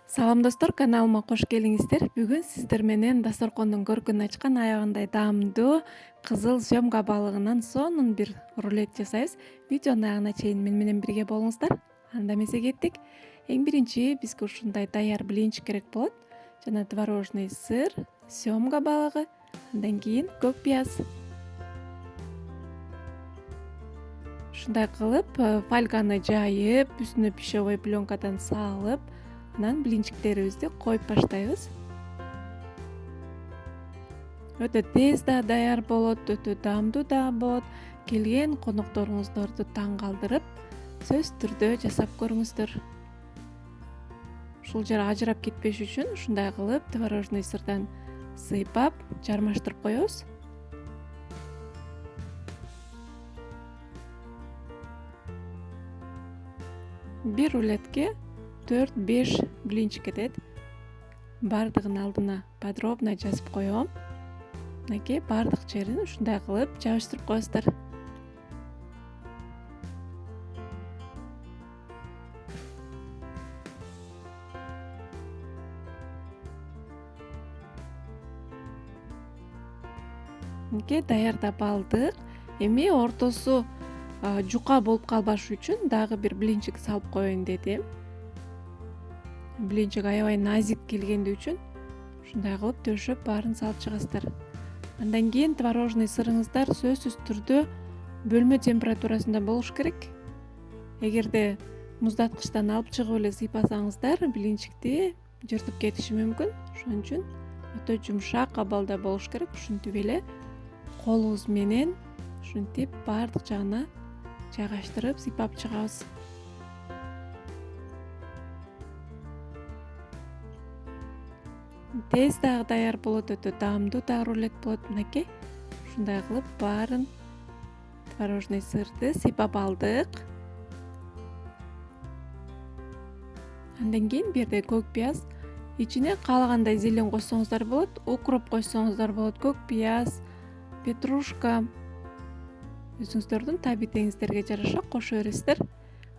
Салам достор, каналыма кош келиңиздер. Бүгүн сиздер менен дасторкондун көркүн ачкан аягындай даамдуу кызыл сёмга балыгынын сонун бир рулет жасайбыз. Видеонун аягына чейин менен бирге болуңуздар. Анда эмесе кеттик. Эң биринчи бизге ушундай даяр блинчик керек болот. Жана творожный сыр, сёмга балыгы, андан кийин көк пияз. Ушундай кылып фольганы жайып, үстүнө пищевой пленкадан салып, анан блинчиктерибизди коюп баштайбыз. Өтө тез да даяр болот, өтө даамдуу да болот. Келген конокторуңуздорду таң калтырып, сөзсүз түрдө жасап көрүңүздөр. Ушул жер ажырап кетпеш үчүн ушундай кылып творожный сырдан сыйпап, жармаштырып коебуз. Бир рулетке 4-5 блинчик кетет. Бардыгын алдына подробно жазып коем. Мынакей бардык жерин ушундай кылып жабыштырып коесуздар. Мынакей даярдап алдык. Эми ортосу жука болуп калбаш үчүн дагы бир блинчик салып коеюн дедим. Блинчик аябай назик келгенди үчүн ушундай кылып төшөп баарын салып чыгасыздар. Андан кийин творожный сырыңыздар сөзсүз түрдө бөлмө температурасында болуш керек. Эгерде муздаткычтан алып чыгып эле сыйпасаңыздар, блинчикти жыртып кетиши мүмкүн. Ошон үчүн өтө жумшак абалда болуш керек. Ушинтип эле колубуз менен ушинтип бардык жагына жайгаштырып сыйпап чыгабыз. Тез дагы даяр болот, өтө даамдуу да рулет болот. Мынакей ушундай кылып баарын творожный сырды сыйпап алдык. Андан кийин бирде көк пияз, ичине каалагандай зелень койсоңуздар болот, укроп койсоңуздар болот, көк пияз, петрушка өзүңүздөрдүн табитиңиздерге жараша кошо бересиздер.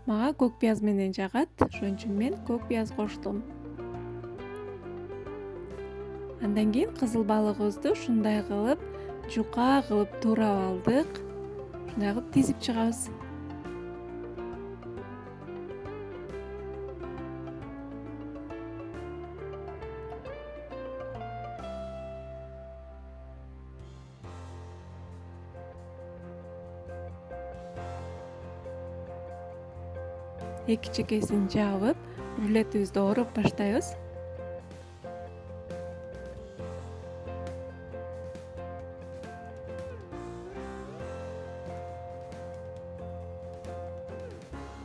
Мага көк пияз менен жагат, ошон үчүн мен көк пияз коштум. Андан кийин кызыл балыгыбызды ушундай кылып жука кылып туурап алдык. Ушундай кылып тизип чыгабыз. Эки чекесин жабып, рулетибизди ороп баштайбыз.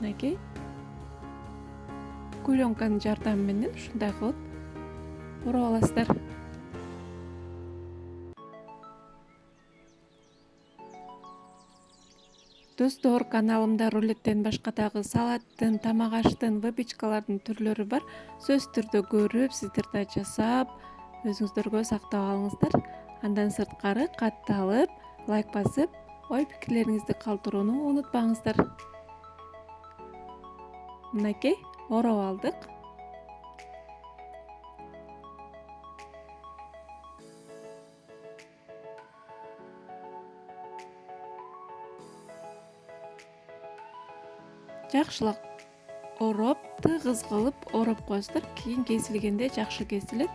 Мынакей куленканын жардамы менен ушундай кылып ороп аласыздар. Достор, каналымда рулеттен башка дагы салаттын, тамак аштын, выпечкалардын түрлөрү бар. Сөзсүз түрдө көрүп, сиздер да жасап, өзүңүздөргө сактап алыңыздар. Андан сырткары катталып, лайк басып, ой пикирлериңизди калтырууну унутпаңыздар. Мынакей ороп алдык. Жакшылап ороп, тыгыз кылып ороп коесуздар. Кийин кесилгенде жакшы кесилет.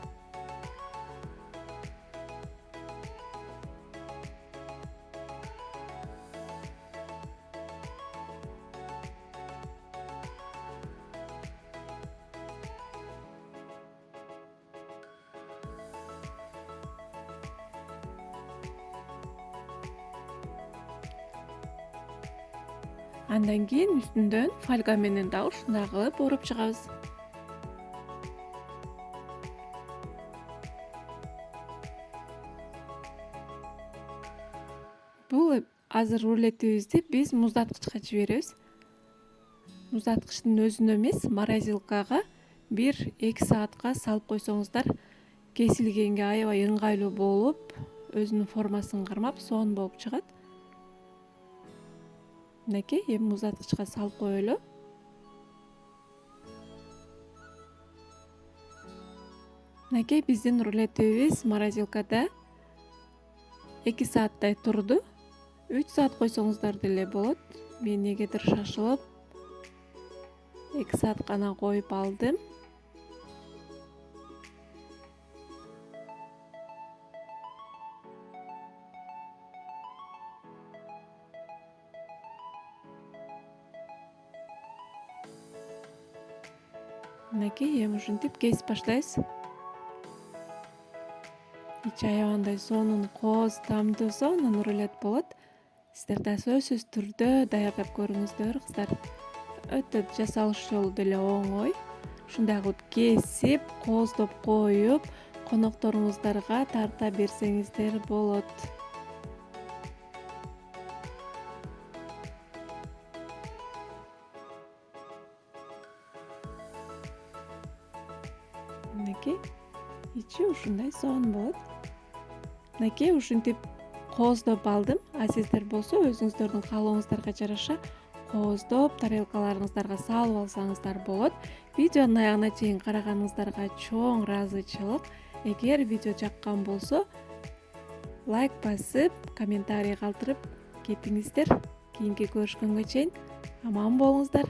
Андан кийин үстүндөн фольга менен дагы ушундай кылып ороп чыгабыз. Бул азыр рулетибизди биз муздаткычка жиберебиз. Муздаткычтын өзүнө эмес, морозилкага 1-2 саатка салып койсоңуздар, кесилгенге аябай ыңгайлуу болуп, өзүнүн формасын кармап, сонун болуп чыгат. Мынакей эми муздаткычка салып коелу. Мынакей биздин рулетибиз морозилкада 2 сааттай турду. 3 саат койсоңуздар деле болот. Мен негедир шашылып 2 саат гана коюп алдым. Мынакей эми ушинтип кесип баштайбыз. Ичи аябандай сонун, кооз, тамдуу сонун рулет болот. Сиздер да сөзсүз түрдө даярдап көрүңүздөр кыздар. Өтө жасалыш жолу деле оңой. Ушундай кылып кесип, кооздоп коюп, конокторуңуздарга тарта берсеңиздер болот. Мынакей ичи ушундай сонун болот. Мынакей ушинтип кооздоп алдым. А сиздер болсо өзүңүздөрдүн каалооңуздарга жараша кооздоп тарелкаларыңыздарга салып алсаңыздар болот. Видеонун аягына чейин караганыңыздарга чоң ыраазычылык. Эгер видео жаккан болсо лайк басып, комментарий калтырып кетиңиздер. Кийинки көрүшкөнгө чейин аман болуңуздар.